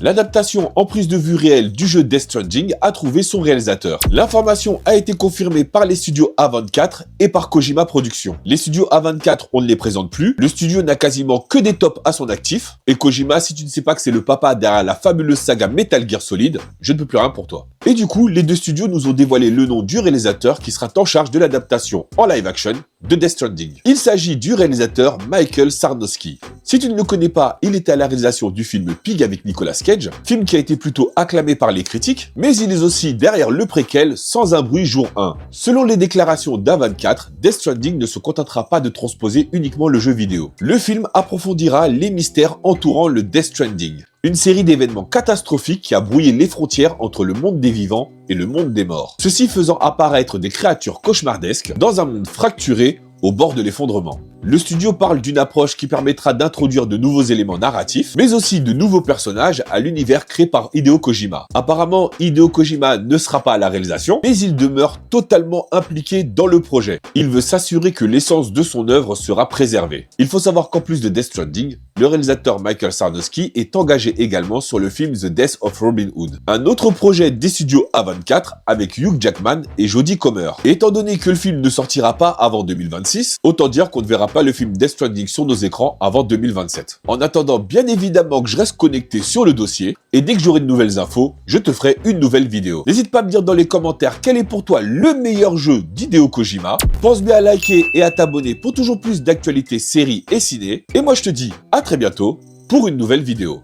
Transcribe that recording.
L'adaptation en prise de vue réelle du jeu Death Stranding a trouvé son réalisateur. L'information a été confirmée par les studios A24 et par Kojima Productions. Les studios A24, on ne les présente plus. Le studio n'a quasiment que des tops à son actif. Et Kojima, si tu ne sais pas que c'est le papa derrière la fabuleuse saga Metal Gear Solid, je ne peux plus rien pour toi. Et du coup, les deux studios nous ont dévoilé le nom du réalisateur qui sera en charge de l'adaptation en live action de Death Stranding. Il s'agit du réalisateur Michael Sarnowski. Si tu ne le connais pas, il était à la réalisation du film Pig avec Nicolas Cage, film qui a été plutôt acclamé par les critiques, mais il est aussi derrière le préquel Sans un bruit jour 1. Selon les déclarations d'A24, Death Stranding ne se contentera pas de transposer uniquement le jeu vidéo. Le film approfondira les mystères entourant le Death Stranding. Une série d'événements catastrophiques qui a brouillé les frontières entre le monde des vivants et le monde des morts. Ceci faisant apparaître des créatures cauchemardesques dans un monde fracturé au bord de l'effondrement. Le studio parle d'une approche qui permettra d'introduire de nouveaux éléments narratifs, mais aussi de nouveaux personnages à l'univers créé par Hideo Kojima. Apparemment, Hideo Kojima ne sera pas à la réalisation, mais il demeure totalement impliqué dans le projet. Il veut s'assurer que l'essence de son œuvre sera préservée. Il faut savoir qu'en plus de Death Stranding, le réalisateur Michael Sarnowski est engagé également sur le film The Death of Robin Hood, un autre projet des studios A24 avec Hugh Jackman et Jodie Comer. Et étant donné que le film ne sortira pas avant 2026, autant dire qu'on ne verra pas le film Death Stranding sur nos écrans avant 2027. En attendant, bien évidemment que je reste connecté sur le dossier, et dès que j'aurai de nouvelles infos, je te ferai une nouvelle vidéo. N'hésite pas à me dire dans les commentaires quel est pour toi le meilleur jeu d'Hideo Kojima. Pense bien à liker et à t'abonner pour toujours plus d'actualités séries et ciné. Et moi je te dis à très bientôt pour une nouvelle vidéo.